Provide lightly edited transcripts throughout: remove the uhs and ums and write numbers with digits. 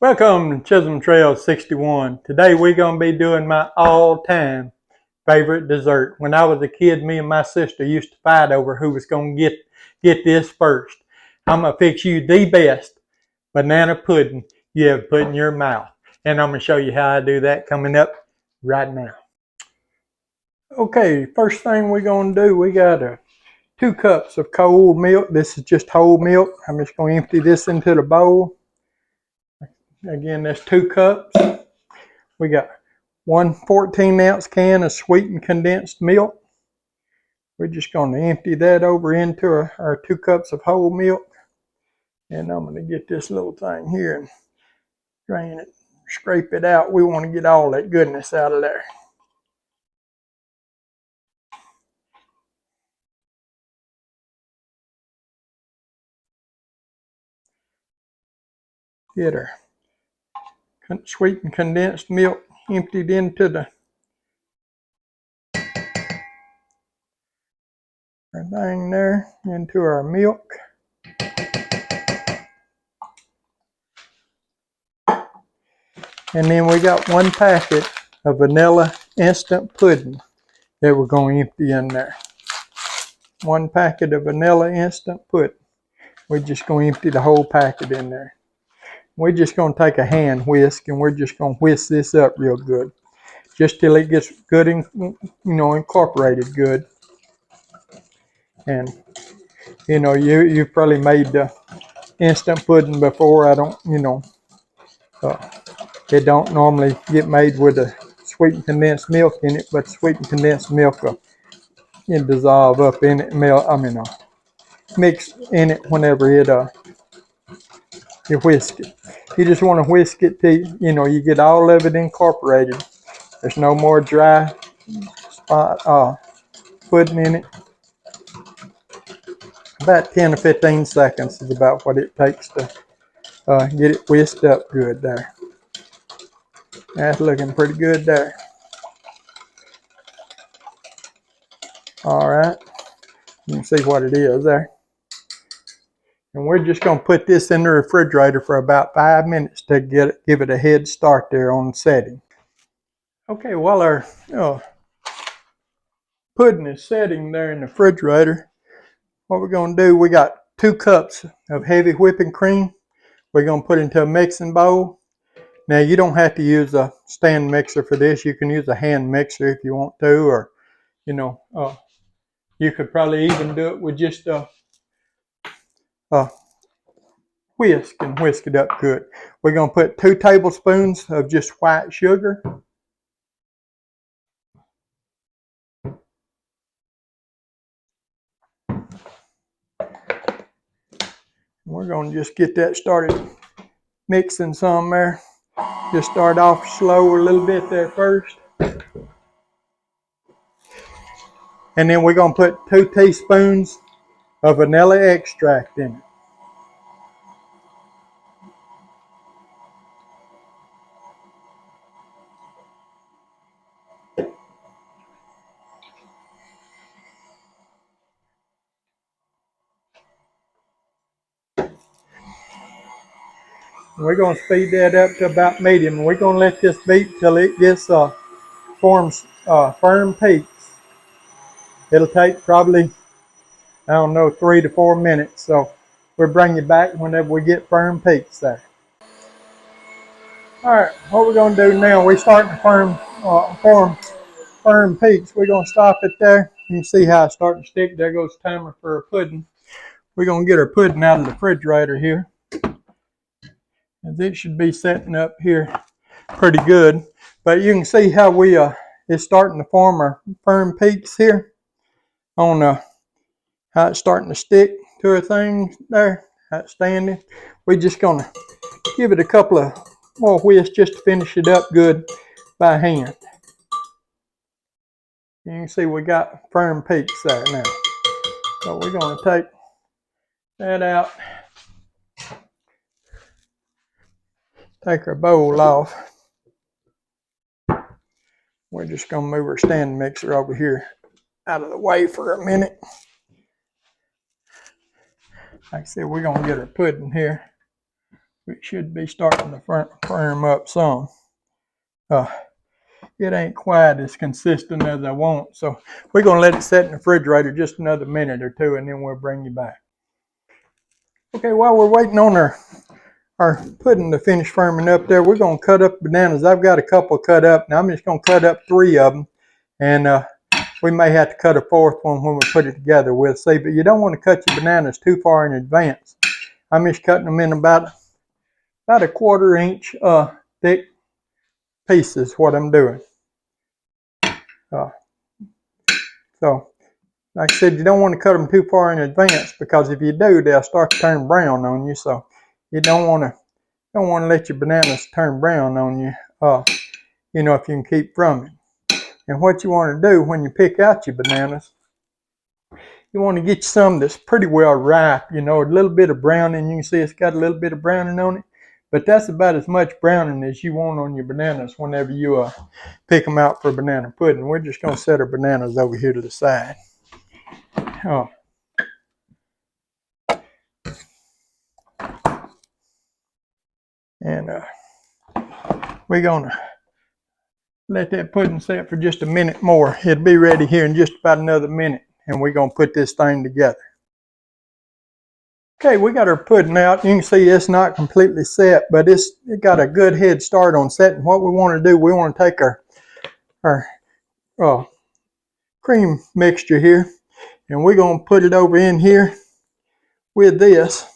Welcome to Chisholm Trail 61. Today we're going to be doing my all-time favorite dessert. When I was a kid, me and my sister used to fight over who was going to get this first. I'm going to fix you the best banana pudding you ever put in your mouth. And I'm going to show you how I do that coming up right now. Okay, first thing we're going to do, we got 2 cups of cold milk. This is just whole milk. I'm just going to empty this into the bowl. Again, that's 2 cups. We got 1 14-ounce can of sweetened condensed milk. We're just going to empty that over into our 2 cups of whole milk. And I'm going to get this little thing here and drain it, scrape it out. We want to get all that goodness out of there. Get our sweetened condensed milk emptied into the thing there, into our milk. And then we got 1 packet of vanilla instant pudding that we're going to empty in there. 1 packet of vanilla instant pudding. We're just going to empty the whole packet in there. We're just going to take a hand whisk and we're just going to whisk this up real good, just till it gets good and incorporated good. And you've probably made the instant pudding before. I don't, it don't normally get made with the sweetened condensed milk in it, but sweetened condensed milk will dissolve up in it, mix in it whenever you whisk it. You just want to whisk it till you get all of it incorporated. There's no more dry spot pudding in it. About 10 or 15 seconds is about what it takes to get it whisked up good there. That's looking pretty good there. All right, you can see what it is there. And we're just going to put this in the refrigerator for about 5 minutes to give it a head start there on setting. Okay, while our pudding is setting there in the refrigerator, what we're going to do, we got 2 cups of heavy whipping cream. We're going to put into a mixing bowl. Now, you don't have to use a stand mixer for this. You can use a hand mixer if you want to, or you could probably even do it with just a whisk and whisk it up good. We're going to put 2 tablespoons of just white sugar. We're going to just get that started mixing some there. Just start off slow a little bit there first. And then we're going to put 2 teaspoons of vanilla extract in it. We're going to speed that up to about medium. And we're going to let this beat till it gets forms firm peaks. It'll take probably, 3 to 4 minutes. So we'll bring you back whenever we get firm peaks there. All right, what we're going to do now, we're starting to form firm peaks. We're going to stop it there. You can see how it's starting to stick. There goes the timer for our pudding. We're going to get our pudding out of the refrigerator here. And it should be setting up here pretty good. But you can see how it's starting to form our firm peaks here on how it's starting to stick to our thing there, how it's standing. We're just going to give it a couple of more whisks just to finish it up good by hand. You can see we got firm peaks there now. So we're going to take that out. Take our bowl off. We're just going to move our stand mixer over here out of the way for a minute. Like I said, we're going to get our pudding here it should be starting to firm up some. It ain't quite as consistent as I want, so we're going to let it set in the refrigerator just another minute or two, and then we'll bring you back. Okay, while we're waiting on our pudding to finish firming up there, we're going to cut up bananas. I've got a couple cut up. Now I'm just going to cut up 3 of them, and we may have to cut a 4th one when we put it together. We'll see, but you don't want to cut your bananas too far in advance. I'm just cutting them in about a 1/4 inch thick pieces, what I'm doing. So, like I said, you don't want to cut them too far in advance, because if you do, they'll start to turn brown on you. So you don't want to let your bananas turn brown on you. You know, if you can keep from it. And what you want to do when you pick out your bananas, you want to get you some that's pretty well ripe. You know, a little bit of browning. You can see it's got a little bit of browning on it, but that's about as much browning as you want on your bananas whenever you pick them out for banana pudding. We're just going to set our bananas over here to the side. And we're going to let that pudding set for just a minute more. It'll be ready here in just about another minute, and we're going to put this thing together. Okay, we got our pudding out. You can see it's not completely set, but it got a good head start on setting. What we want to do, we want to take our cream mixture here, and we're going to put it over in here with this.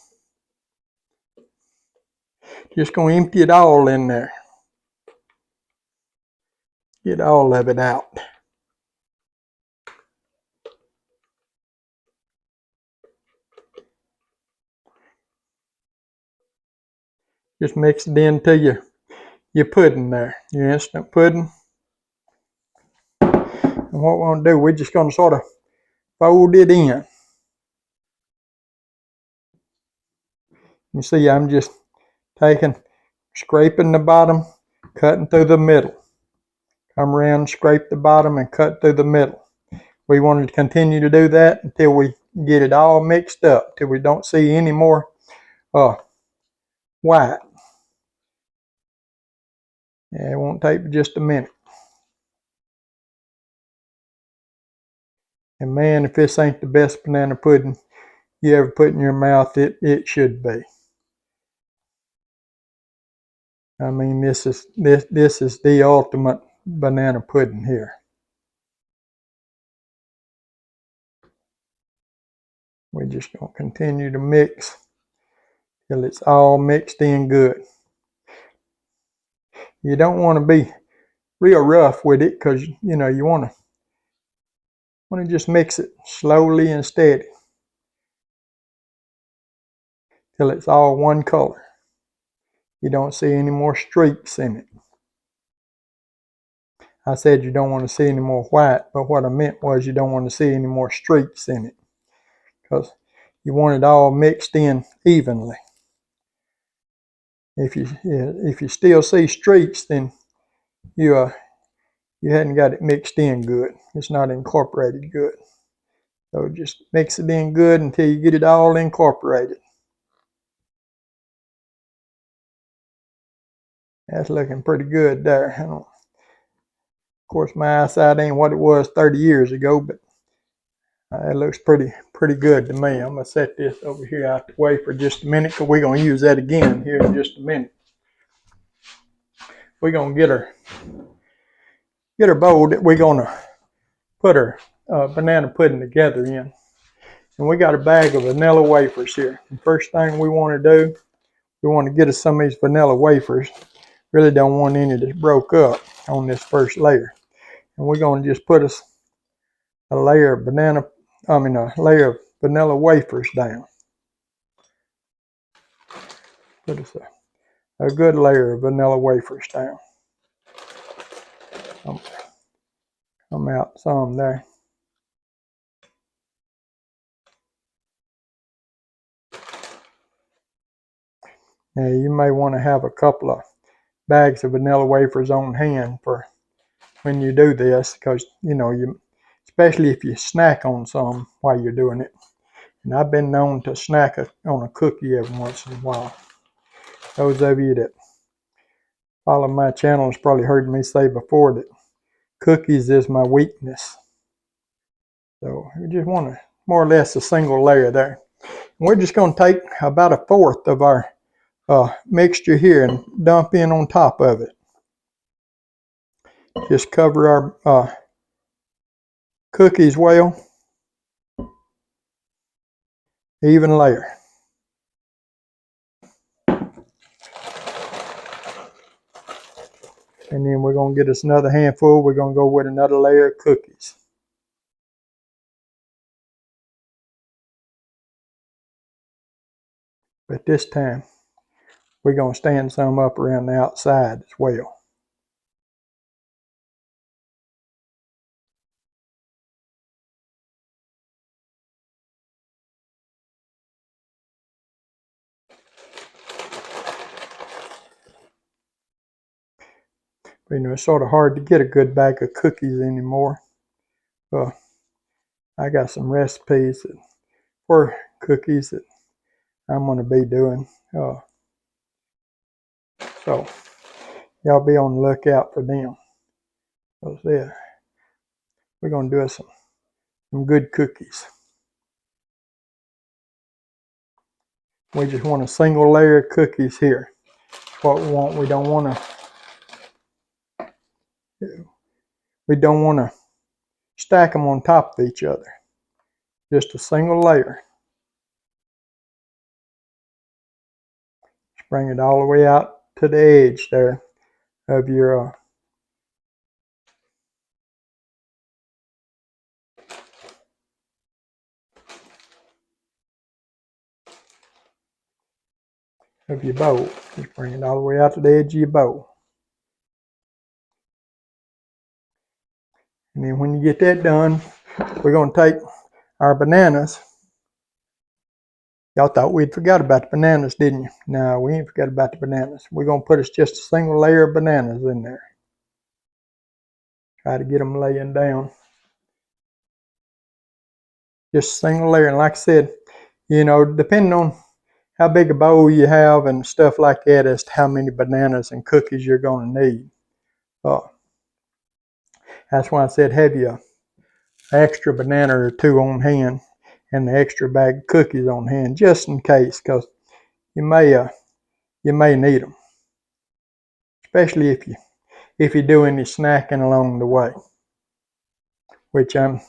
Just going to empty it all in there. Get all of it out. Just mix it into your pudding there, your instant pudding. And what we're going to do, we're just going to sort of fold it in. You see, I'm just scraping the bottom, cutting through the middle. Come around, scrape the bottom, and cut through the middle. We want to continue to do that until we get it all mixed up, till we don't see any more white. Yeah, it won't take just a minute. And man, if this ain't the best banana pudding you ever put in your mouth, it should be. I mean, this is the ultimate banana pudding here. We're just going to continue to mix till it's all mixed in good. You don't want to be real rough with it, because you know you want to just mix it slowly and steady till it's all one color. You don't see any more streaks in it. I said you don't want to see any more white, but what I meant was you don't want to see any more streaks in it, because you want it all mixed in evenly. If you still see streaks, then you hadn't got it mixed in good. It's not incorporated good. So just mix it in good until you get it all incorporated. That's looking pretty good there. Of course, my eyesight ain't what it was 30 years ago, but it looks pretty good to me. I'm going to set this over here out the way for just a minute, because we're going to use that again here in just a minute. We're going to get our bowl that we're going to put our banana pudding together in. And we got a bag of vanilla wafers here. The first thing we want to do, we want to get us some of these vanilla wafers. Really don't want any that's broke up on this first layer. And we're going to just put us a layer of vanilla wafers down. Put us a good layer of vanilla wafers down. Come out some there. Now you may want to have a couple of bags of vanilla wafers on hand for when you do this, because especially if you snack on some while you're doing it. And I've been known to snack on a cookie every once in a while. Those of you that follow my channel has probably heard me say before that cookies is my weakness. So we just want to more or less a single layer there. And we're just going to take about a fourth of our mixture here and dump in on top of it. Just cover our cookies well. Even layer. And then we're going to get us another handful. We're going to go with another layer of cookies. But this time, we're going to stand some up around the outside as well. But, you know, it's sort of hard to get a good bag of cookies anymore. I got some recipes for cookies that I'm going to be doing. So y'all be on the lookout for them. We're going to do some good cookies. We just want a single layer of cookies here. That's what we want. We don't want to stack them on top of each other. Just a single layer. Just bring it all the way out to the edge there of your bowl. Just bring it all the way out to the edge of your bowl. And then when you get that done, we're going to take our bananas. Y'all thought we'd forgot about the bananas, didn't you? No, we ain't forgot about the bananas. We're going to put us just a single layer of bananas in there. Try to get them laying down. Just a single layer. And like I said, you know, depending on how big a bowl you have and stuff like that as to how many bananas and cookies you're going to need. That's why I said have you an extra banana or two on hand and the extra bag of cookies on hand just in case, because you may need them, especially if you do any snacking along the way, which I'm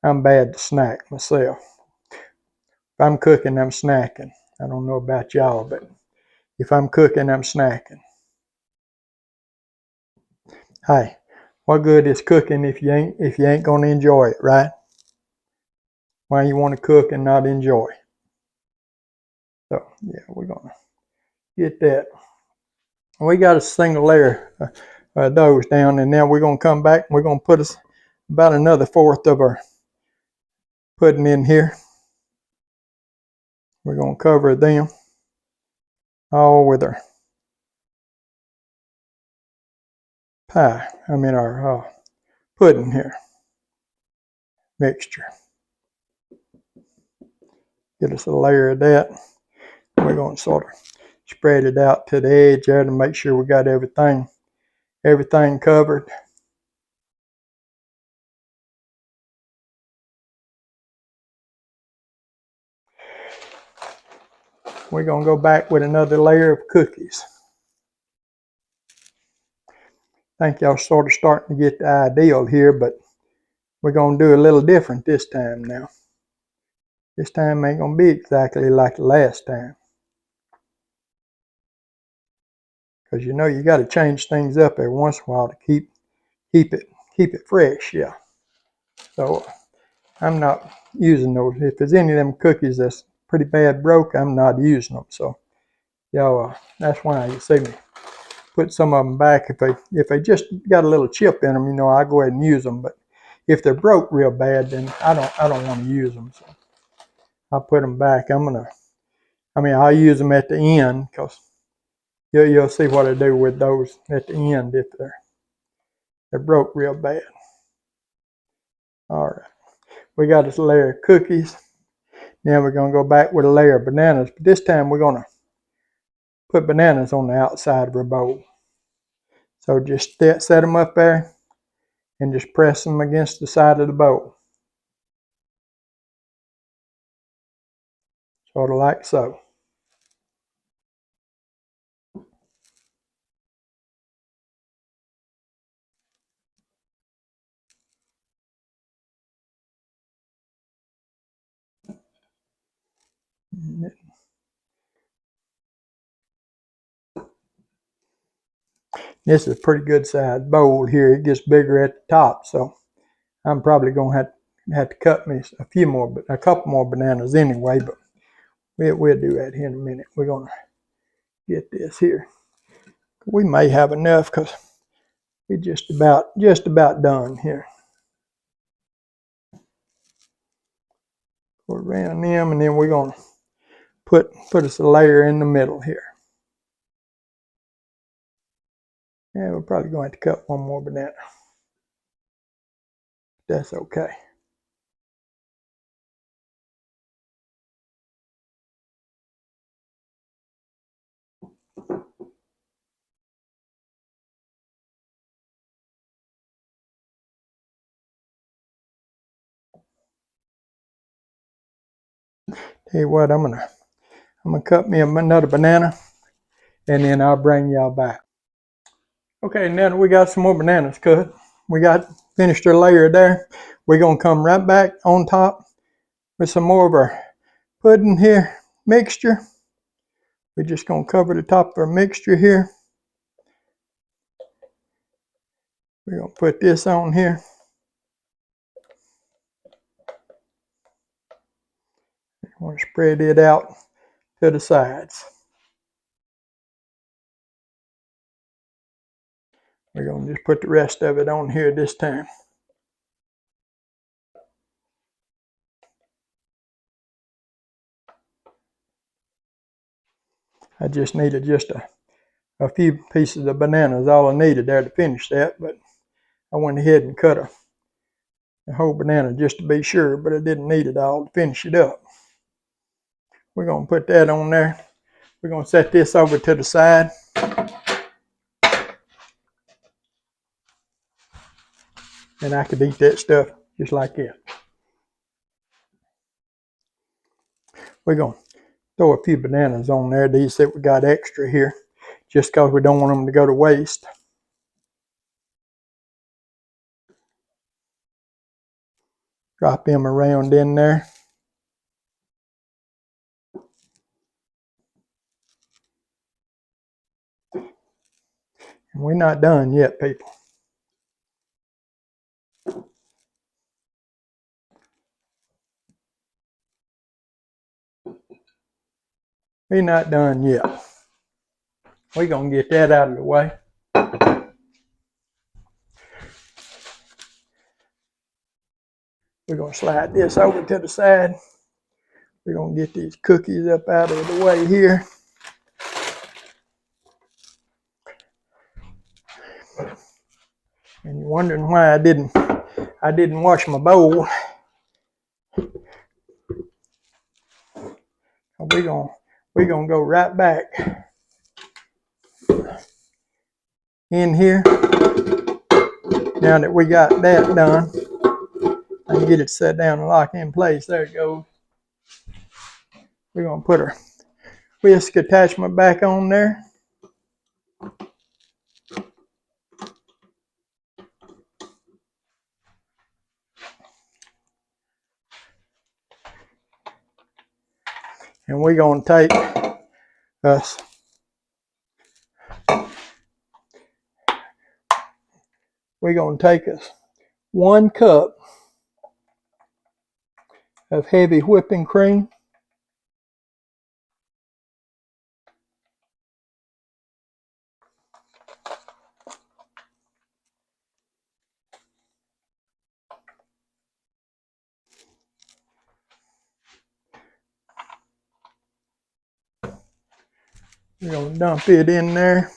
bad to snack myself. If I'm cooking, I'm snacking. I don't know about y'all, but if I'm cooking, I'm snacking. Hey, what good is cooking if you ain't gonna enjoy it, right? Why you want to cook and not enjoy it? So yeah, we're gonna get that. We got a single layer of those down, and now we're gonna come back and we're gonna put us about another fourth of our pudding in here. We're gonna cover them all with our our pudding here mixture. Get us a layer of that. We're going to sort of spread it out to the edge there to make sure we got everything covered. We're going to go back with another layer of cookies. I think y'all sort of starting to get the ideal here, but we're going to do a little different this time now. This time ain't going to be exactly like the last time. Because you know you got to change things up every once in a while to keep it fresh, yeah. So I'm not using those. If there's any of them cookies that's pretty bad broke, I'm not using them. So y'all, that's why you see me put some of them back. If they just got a little chip in them, you know, I go ahead and use them. But if they're broke real bad, then I don't want to use them. So I put them back. I'll use them at the end because you'll see what I do with those at the end if they're broke real bad. All right, we got this layer of cookies. Now we're going to go back with a layer of bananas, but this time we're going to put bananas on the outside of our bowl. So just set them up there and just press them against the side of the bowl. Sort of like so. This is a pretty good sized bowl here. It gets bigger at the top, so I'm probably gonna have to cut me a couple more bananas anyway, but we'll do that here in a minute. We're gonna get this here. We may have enough because we're just about done here. Go around them, and then we're gonna put us a layer in the middle here. Yeah, we're probably going to have to cut one more banana. That's okay. Tell you what, I'm gonna cut me another banana, and then I'll bring y'all back. Okay, now that we got some more bananas cut, we got finished our layer there. We're gonna come right back on top with some more of our pudding here mixture. We're just gonna cover the top of our mixture here. We're gonna put this on here. I want to spread it out to the sides. We're going to just put the rest of it on here this time. I just needed just a few pieces of bananas, all I needed there to finish that, but I went ahead and cut a whole banana just to be sure, but I didn't need it all to finish it up. We're going to put that on there. We're going to set this over to the side. And I could eat that stuff just like that. We're going to throw a few bananas on there, these that we got extra here, just because we don't want them to go to waste. Drop them around in there. And we're not done yet, people. We're not done yet. We're going to get that out of the way. We're going to slide this over to the side. We're going to get these cookies up out of the way here. And you're wondering why I didn't wash my bowl. We're going to go right back in here. Now that we got that done, I can get it set down and lock in place. There it goes. We're going to put our whisk attachment back on there. And we're going to take us we're going to take us 1 cup of heavy whipping cream. We're going to dump it in there.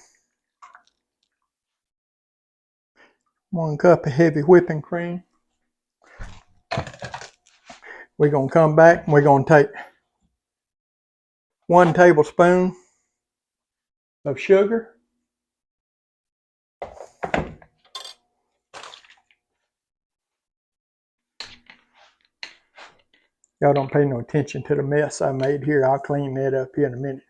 1 cup of heavy whipping cream. We're going to come back and we're going to take 1 tablespoon of sugar. Y'all don't pay no attention to the mess I made here. I'll clean that up here in a minute.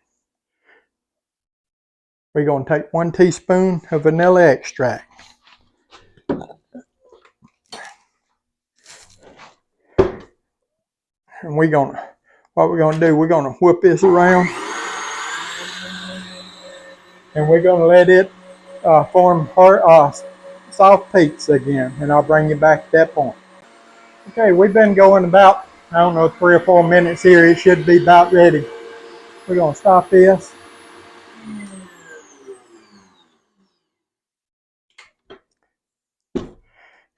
We're going to take 1 teaspoon of vanilla extract. And what we're going to do, we're going to whip this around. And we're going to let it form soft peaks again. And I'll bring you back at that point. Okay, we've been going about, I don't know, 3 or 4 minutes here. It should be about ready. We're going to stop this.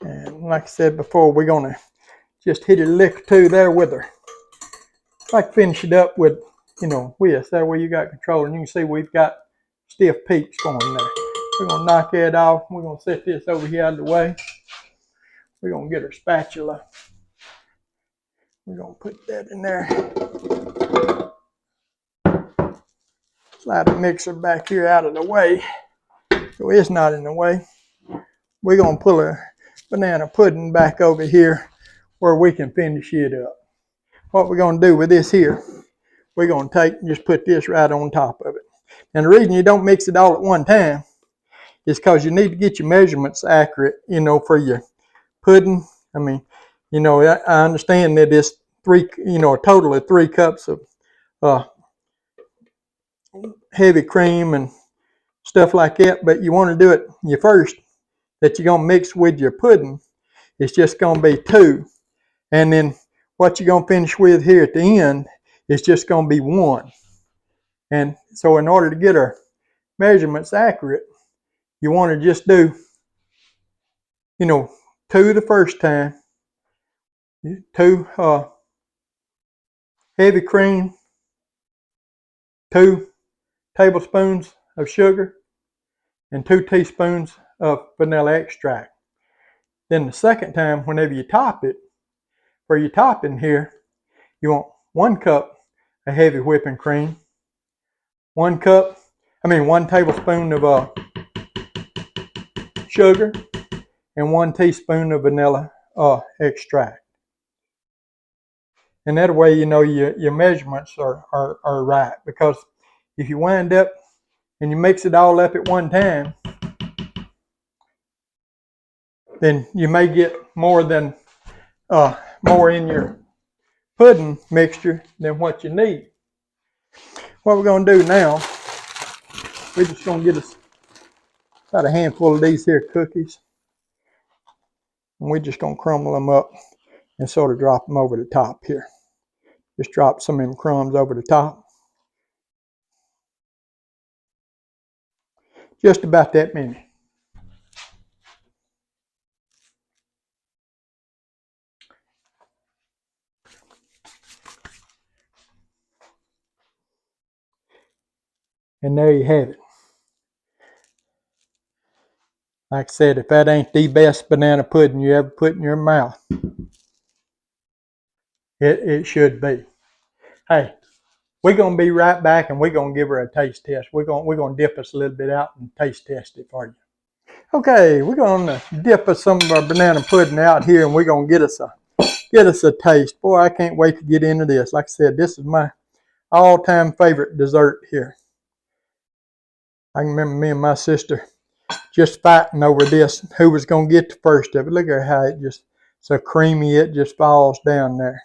And like I said before, we're going to just hit a lick or two there with her. Like finish it up with, whisk. That way you got control. And you can see we've got stiff peaks going there. We're going to knock that off. We're going to set this over here out of the way. We're going to get our spatula. We're going to put that in there. Slide the mixer back here out of the way. So it's not in the way. We're going to pull a banana pudding back over here where we can finish it up. What we're going to do with this here, we're going to take and just put this right on top of it. And the reason you don't mix it all at one time is because you need to get your measurements accurate, for your pudding. I mean, I understand that it's a total of 3 cups of heavy cream and stuff like that, but you want to do it your first that you're going to mix with your pudding. It's just going to be 2. And then what you're going to finish with here at the end is just going to be 1. And so in order to get our measurements accurate, you want to just do, 2 the first time, 2 heavy cream, 2 tablespoons of sugar, and 2 teaspoons of vanilla extract. Then the second time, whenever you top it, for your topping here, you want 1 cup of heavy whipping cream, 1 tablespoon of sugar, and 1 teaspoon of vanilla extract. And that way, your measurements are right. Because if you wind up and you mix it all up at one time, then you may get more in your pudding mixture than what you need. What we're going to do now, we're just going to get us about a handful of these here cookies. And we're just going to crumble them up and sort of drop them over the top here. Just drop some of them crumbs over the top. Just about that many. And there you have it. Like I said, if that ain't the best banana pudding you ever put in your mouth, it should be. Hey, we're going to be right back and we're going to give her a taste test. We're going to dip us a little bit out and taste test it for you. Okay, we're going to dip us some of our banana pudding out here and we're going to get us a taste. Boy, I can't wait to get into this. Like I said, this is my all-time favorite dessert here. I can remember me and my sister just fighting over this, who was going to get the first of it. Look at how it just so creamy, it just falls down there.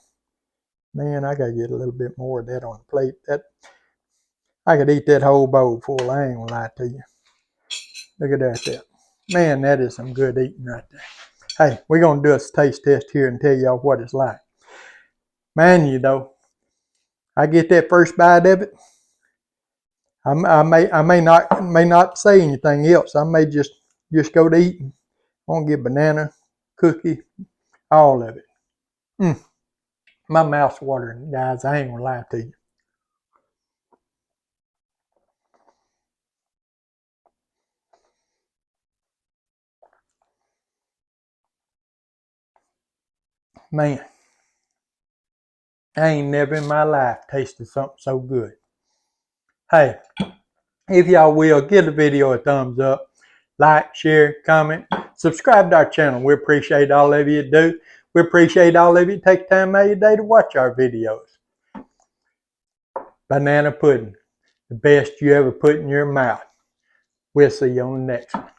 Man, I got to get a little bit more of that on the plate. I could eat that whole bowl full. I ain't going to lie to you. Look at that. Man, that is some good eating right there. Hey, we're going to do a taste test here and tell y'all what it's like. Man, I get that first bite of it. I may not say anything else. I may just go to eating. I'm going to get banana, cookie, all of it. My mouth's watering, guys. I ain't going to lie to you. Man, I ain't never in my life tasted something so good. Hey, If y'all will, give the video a thumbs up. Like, share, comment, subscribe to our channel. We appreciate all of you do. We appreciate all of you take time out of your day to watch our videos. Banana pudding, the best you ever put in your mouth. We'll see you on the next one.